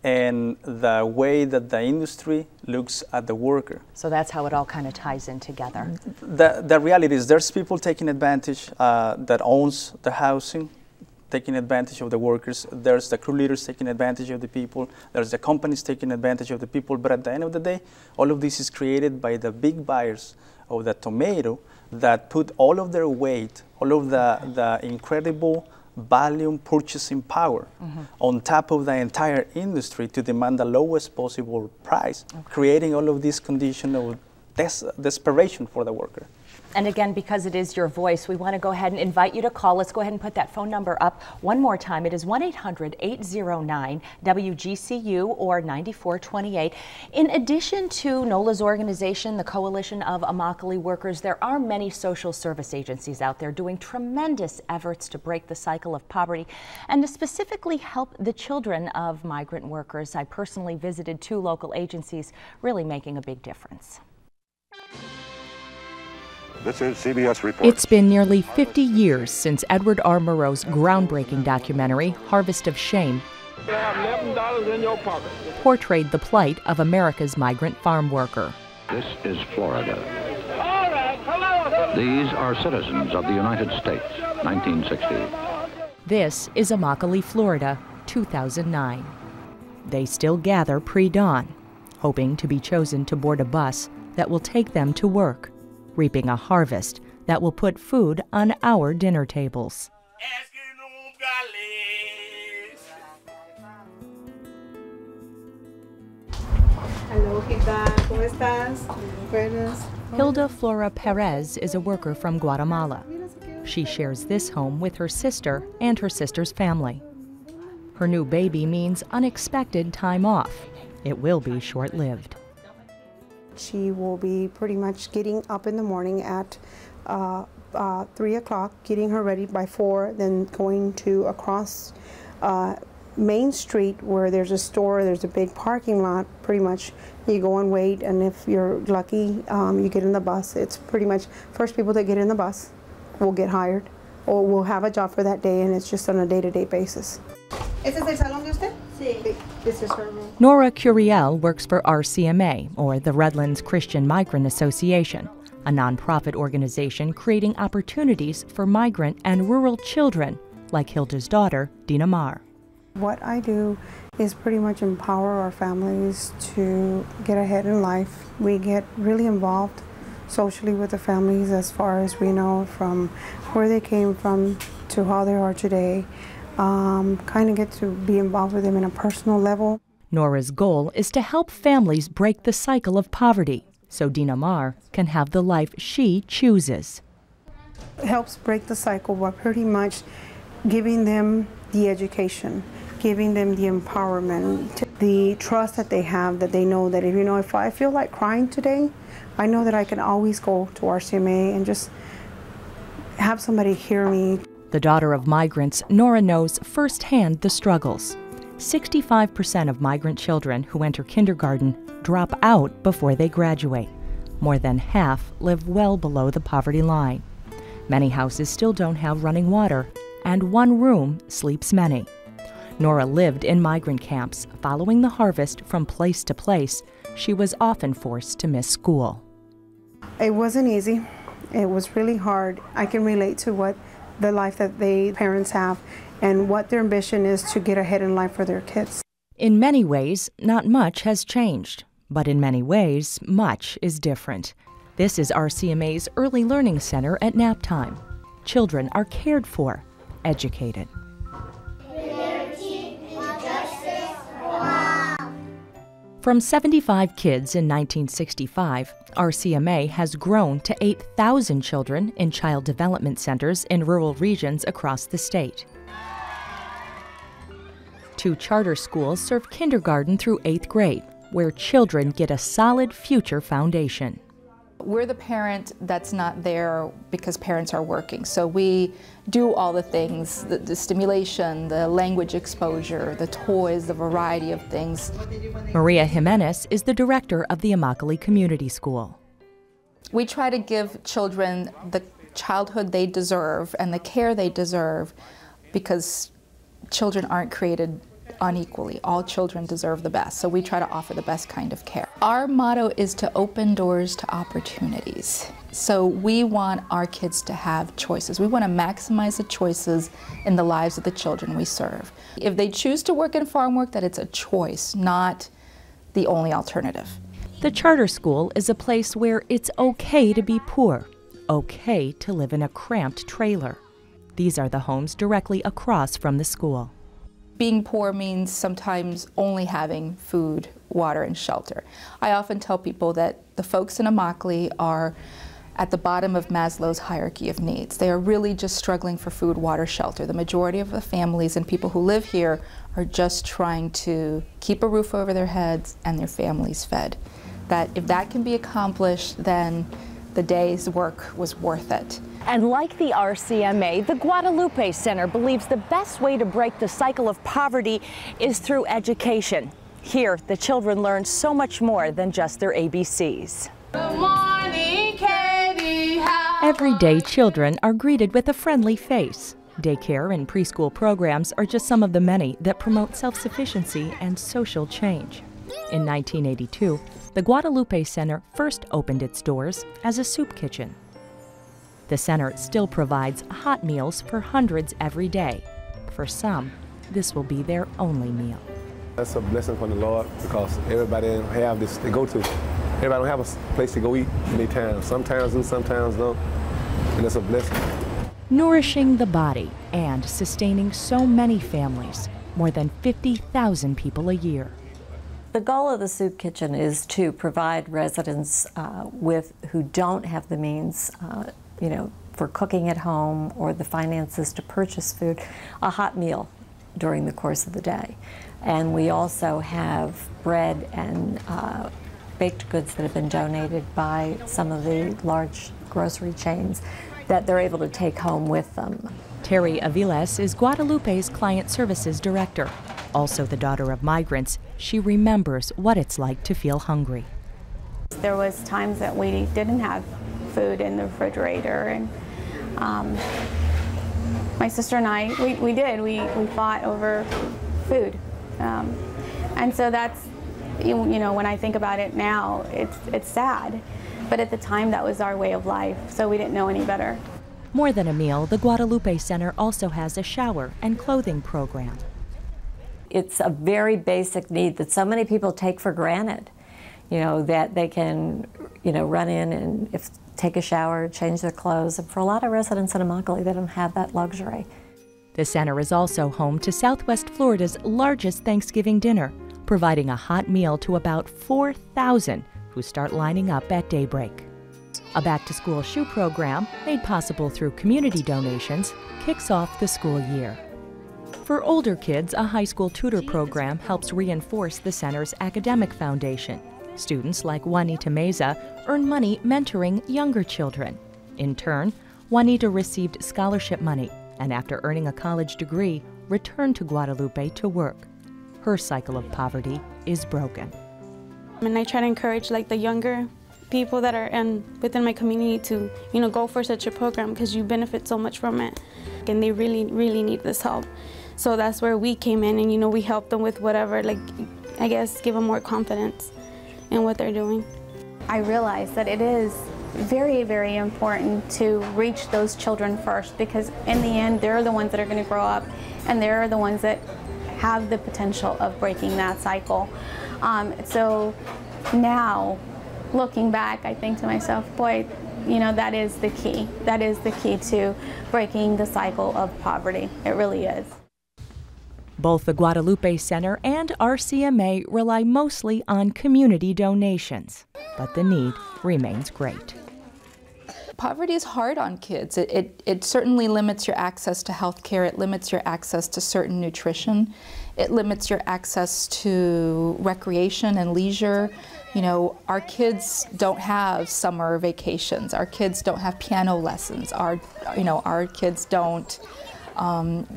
and the way that the industry looks at the worker. So that's how it all kind of ties in together. The reality is there's people taking advantage that owns the housing, taking advantage of the workers. There's the crew leaders taking advantage of the people. There's the companies taking advantage of the people. But at the end of the day, all of this is created by the big buyers of the tomato that put all of their weight, all of the incredible volume purchasing power on top of the entire industry to demand the lowest possible price, creating all of this condition of desperation for the worker. And again, because it is your voice, we want to go ahead and invite you to call. Let's go ahead and put that phone number up one more time. It is 1-800-809-WGCU or 9428. In addition to NOLA's organization, the Coalition of Immokalee Workers, there are many social service agencies out there doing tremendous efforts to break the cycle of poverty and to specifically help the children of migrant workers. I personally visited 2 local agencies, really making a big difference. This is CBS Report. It's been nearly 50 years since Edward R. Murrow's groundbreaking documentary, Harvest of Shame, You have $11 in your pocket. portrayed the plight of America's migrant farm worker. This is Florida. All right, hello. These are citizens of the United States, 1960. This is Immokalee, Florida, 2009. They still gather pre-dawn, hoping to be chosen to board a bus that will take them to work, reaping a harvest that will put food on our dinner tables. Hello, Hilda. ¿Cómo estás? Buenas. Hilda Flora Perez is a worker from Guatemala. She shares this home with her sister and her sister's family. Her new baby means unexpected time off. It will be short-lived. She will be pretty much getting up in the morning at 3 o'clock, getting her ready by 4, then going to across Main Street where there's a store, there's a big parking lot. Pretty much you go and wait, and if you're lucky, you get in the bus. It's pretty much first people that get in the bus will get hired or will have a job for that day, and it's just on a day-to-day basis. ¿Este es el salón de usted? Sí. This is her room. Nora Curiel works for RCMA, or the Redlands Christian Migrant Association, a nonprofit organization creating opportunities for migrant and rural children, like Hilda's daughter, Dina Mar. What I do is pretty much empower our families to get ahead in life. We get really involved socially with the families as far as we know, from where they came from to how they are today. Kind of get to be involved with them in a personal level. Nora's goal is to help families break the cycle of poverty so Dina Mar can have the life she chooses. It helps break the cycle by pretty much giving them the education, giving them the empowerment, the trust that they have, that they know that if I feel like crying today, I know that I can always go to RCMA and just have somebody hear me. The daughter of migrants, Nora knows firsthand the struggles. 65% of migrant children who enter kindergarten drop out before they graduate. More than half live well below the poverty line. Many houses still don't have running water, and one room sleeps many. Nora lived in migrant camps. Following the harvest from place to place, she was often forced to miss school. It wasn't easy. It was really hard. I can relate to what the life that parents have and what their ambition is to get ahead in life for their kids. In many ways, not much has changed, but in many ways, much is different. This is RCMA's Early Learning Center at nap time. Children are cared for, educated. From 75 kids in 1965, RCMA has grown to 8,000 children in child development centers in rural regions across the state. 2 charter schools serve kindergarten through 8th grade, where children get a solid future foundation. We're the parent that's not there because parents are working. So we do all the things, the stimulation, the language exposure, the toys, the variety of things. Maria Jimenez is the director of the Immokalee Community School. We try to give children the childhood they deserve and the care they deserve, because children aren't created unequally. All children deserve the best, so we try to offer the best kind of care. Our motto is to open doors to opportunities. So we want our kids to have choices. We want to maximize the choices in the lives of the children we serve. If they choose to work in farm work, that it's a choice, not the only alternative. The charter school is a place where it's okay to be poor, okay to live in a cramped trailer. These are the homes directly across from the school. Being poor means sometimes only having food, water, and shelter. I often tell people that the folks in Immokalee are at the bottom of Maslow's hierarchy of needs. They are really just struggling for food, water, shelter. The majority of the families and people who live here are just trying to keep a roof over their heads and their families fed. That if that can be accomplished, then the day's work was worth it. And like the RCMA, the Guadalupe Center believes the best way to break the cycle of poverty is through education. Here, the children learn so much more than just their ABCs. Good morning, Katie. Every day, children are greeted with a friendly face. Daycare and preschool programs are just some of the many that promote self-sufficiency and social change. In 1982, the Guadalupe Center first opened its doors as a soup kitchen. The center still provides hot meals for hundreds every day. For some, this will be their only meal. That's a blessing from the Lord, because everybody don't have this to go to. Everybody don't have a place to go eat many times. Sometimes do, sometimes don't, and it's a blessing. Nourishing the body and sustaining so many families, more than 50,000 people a year. The goal of the soup kitchen is to provide residents who don't have the means, for cooking at home or the finances to purchase food, a hot meal during the course of the day. And we also have bread and baked goods that have been donated by some of the large grocery chains that they're able to take home with them. Terry Aviles is Guadalupe's Client Services Director. Also the daughter of migrants, she remembers what it's like to feel hungry. There was times that we didn't have food in the refrigerator, and my sister and I, we fought over food. And so that's, when I think about it now, it's sad. But at the time, that was our way of life, so we didn't know any better. More than a meal, the Guadalupe Center also has a shower and clothing program. It's a very basic need that so many people take for granted, that they can, run in and take a shower, change their clothes. And for a lot of residents in Immokalee, they don't have that luxury. The center is also home to Southwest Florida's largest Thanksgiving dinner, providing a hot meal to about 4,000 who start lining up at daybreak. A back-to-school shoe program, made possible through community donations, kicks off the school year. For older kids, a high school tutor program helps reinforce the center's academic foundation. Students like Juanita Meza earn money mentoring younger children. In turn, Juanita received scholarship money and after earning a college degree, returned to Guadalupe to work. Her cycle of poverty is broken. And I try to encourage the younger people that are within my community to, go for such a program, because you benefit so much from it. And they really, really need this help. So that's where we came in and, we helped them with whatever, I guess, give them more confidence in what they're doing. I realize that it is very, very important to reach those children first, because in the end, they're the ones that are going to grow up, and they're the ones that have the potential of breaking that cycle. So now, looking back, I think to myself, boy, that is the key. That is the key to breaking the cycle of poverty. It really is. Both the Guadalupe Center and RCMA rely mostly on community donations, but the need remains great. Poverty is hard on kids. It certainly limits your access to health care. It limits your access to certain nutrition. It limits your access to recreation and leisure. You know, our kids don't have summer vacations. Our kids don't have piano lessons. Our kids don't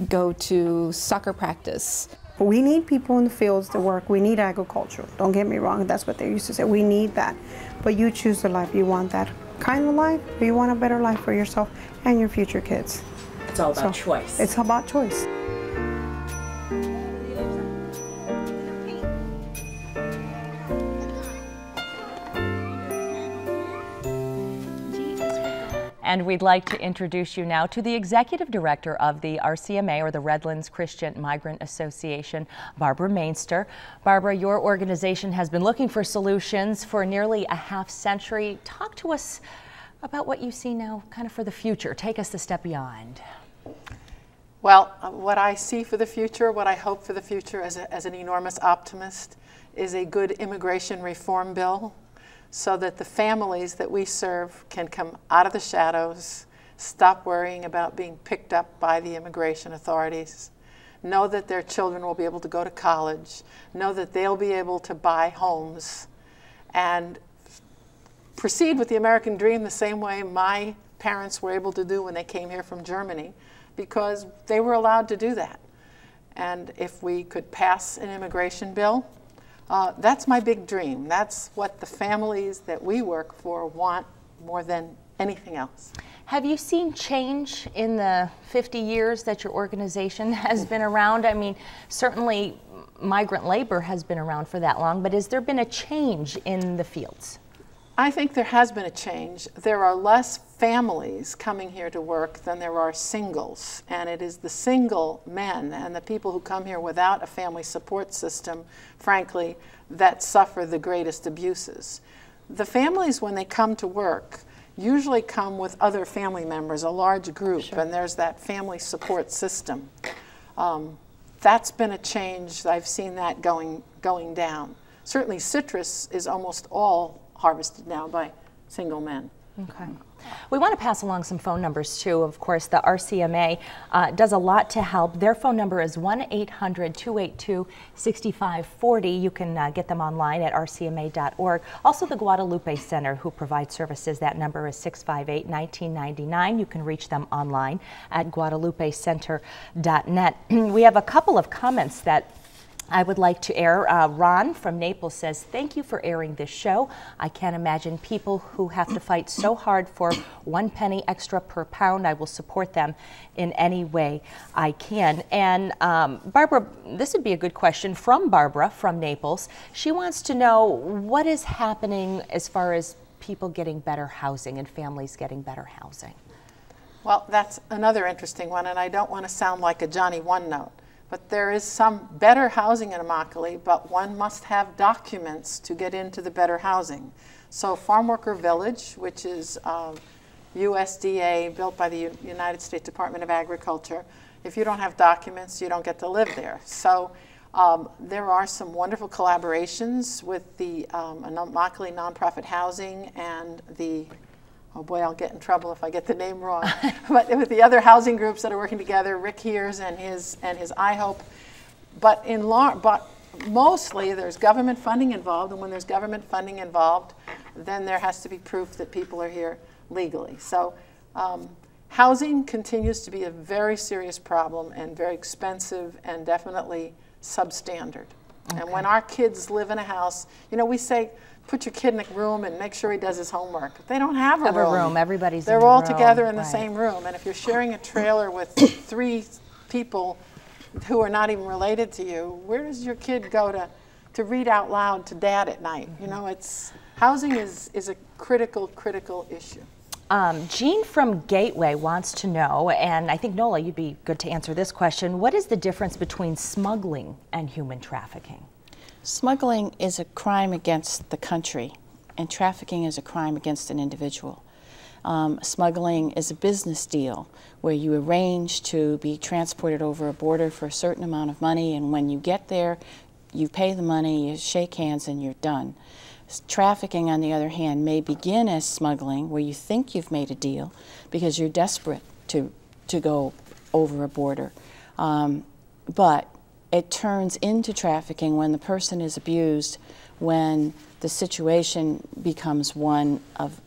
go to soccer practice. We need people in the fields to work. We need agriculture. Don't get me wrong. That's what they used to say. We need that. But you choose the life. You want that kind of life, or you want a better life for yourself and your future kids. It's all about choice. It's about choice. And we'd like to introduce you now to the Executive Director of the RCMA, or the Redlands Christian Migrant Association, Barbara Mainster. Barbara, your organization has been looking for solutions for nearly a half-century. Talk to us about what you see now kind of for the future. Take us a step beyond. Well, what I see for the future, what I hope for the future as an enormous optimist, is a good immigration reform bill, so that the families that we serve can come out of the shadows, stop worrying about being picked up by the immigration authorities, know that their children will be able to go to college, know that they'll be able to buy homes, and proceed with the American dream the same way my parents were able to do when they came here from Germany, because they were allowed to do that. And if we could pass an immigration bill, that's my big dream. That's what the families that we work for want more than anything else. Have you seen change in the 50 years that your organization has been around? I mean, certainly migrant labor has been around for that long, but has there been a change in the fields? I think there has been a change. There are less families coming here to work than there are singles, and it is the single men and the people who come here without a family support system, frankly, that suffer the greatest abuses. The families, when they come to work, usually come with other family members, a large group, sure, and there's that family support system. That's been a change. I've seen that going down. Certainly citrus is almost all harvested now by single men. Okay. We want to pass along some phone numbers too. Of course, the RCMA does a lot to help. Their phone number is 1-800-282-6540. You can get them online at rcma.org. Also, the Guadalupe Center, who provides services, that number is 658-1999. You can reach them online at guadalupecenter.net. We have a couple of comments that I would like to air. Ron from Naples says, "Thank you for airing this show. I can't imagine people who have to fight so hard for 1 penny extra per pound. I will support them in any way I can." And Barbara, this would be a good question from Barbara from Naples. She wants to know what is happening as far as people getting better housing and families getting better housing. Well, that's another interesting one, and I don't want to sound like a Johnny One Note. But there is some better housing in Immokalee, but one must have documents to get into the better housing. So Farm Worker Village, which is USDA, built by the United States Department of Agriculture, if you don't have documents, you don't get to live there. So there are some wonderful collaborations with the Immokalee Nonprofit Housing and the, oh boy, I'll get in trouble if I get the name wrong, but with the other housing groups that are working together, Rick Heers and his I Hope. But mostly there's government funding involved, and when there's government funding involved, then there has to be proof that people are here legally. So housing continues to be a very serious problem and very expensive and definitely substandard. Okay. And when our kids live in a house, you know, we say, put your kid in a room and make sure he does his homework. They don't have a room. Everybody's They're in all room. together in the Right. same room. And if you're sharing a trailer with 3 people who are not even related to you, where does your kid go to read out loud to dad at night? You know, housing is a critical issue. Jean from Gateway wants to know, and I think Nola, you'd be good to answer this question, what is the difference between smuggling and human trafficking? Smuggling is a crime against the country, and trafficking is a crime against an individual. Smuggling is a business deal where you arrange to be transported over a border for a certain amount of money, and when you get there, you pay the money, you shake hands, and you're done. Trafficking, on the other hand, may begin as smuggling, where you think you've made a deal because you're desperate to go over a border. But it turns into trafficking when the person is abused, when the situation becomes one of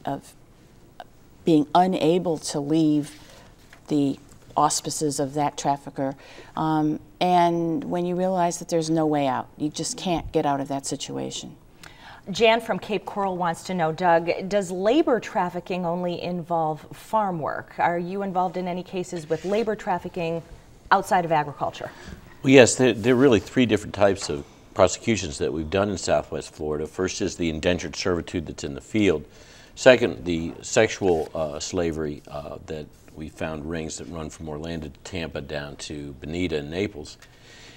being unable to leave the auspices of that trafficker, and when you realize that there's no way out, you just can't get out of that situation. Jan from Cape Coral wants to know, Doug, does labor trafficking only involve farm work? Are you involved in any cases with labor trafficking outside of agriculture? Well, yes, there are really three different types of prosecutions that we've done in Southwest Florida. First is the indentured servitude that's in the field. Second, the sexual slavery that we found rings that run from Orlando to Tampa down to Bonita and Naples.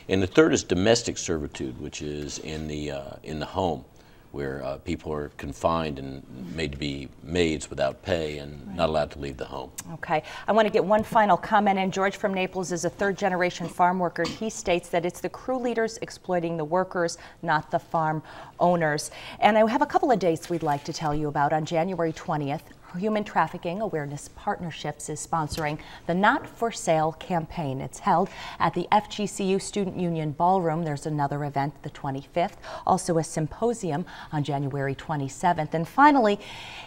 And the third is domestic servitude, which is in the home, where people are confined and made to be maids without pay and not allowed to leave the home. Okay, I want to get one final comment in. George from Naples is a third-generation farm worker. He states that it's the crew leaders exploiting the workers, not the farm owners. And I have a couple of dates we'd like to tell you about. On January 20th, Human Trafficking Awareness Partnerships is sponsoring the Not For Sale campaign. It's held at the FGCU Student Union Ballroom. There's another event the 25th, also a symposium on January 27th. And finally,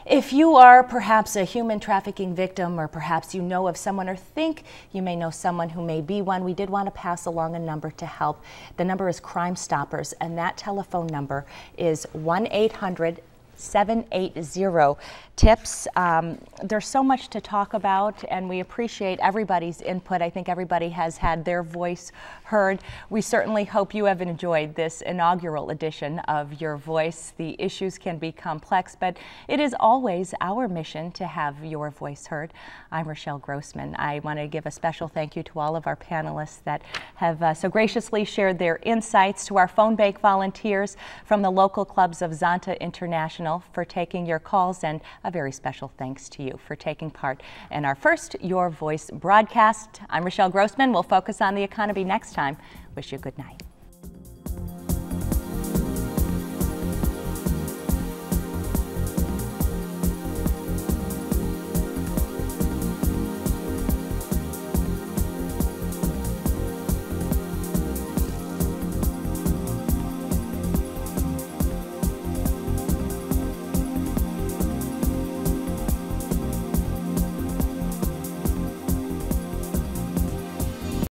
if you are perhaps a human trafficking victim, or perhaps you know of someone or think you may know someone who may be one, we did want to pass along a number to help. The number is Crime Stoppers, and that telephone number is 1-800-780-TIPS. There's so much to talk about, and we appreciate everybody's input. I think everybody has had their voice heard. We certainly hope you have enjoyed this inaugural edition of Your Voice. The issues can be complex, but it is always our mission to have your voice heard. I'm Rachelle Grossman. I want to give a special thank you to all of our panelists that have so graciously shared their insights, to our phone bank volunteers from the local clubs of Zonta International for taking your calls, and a very special thanks to you for taking part in our first Your Voice broadcast. I'm Rachelle Grossman. We'll focus on the economy next time. Wish you a good night.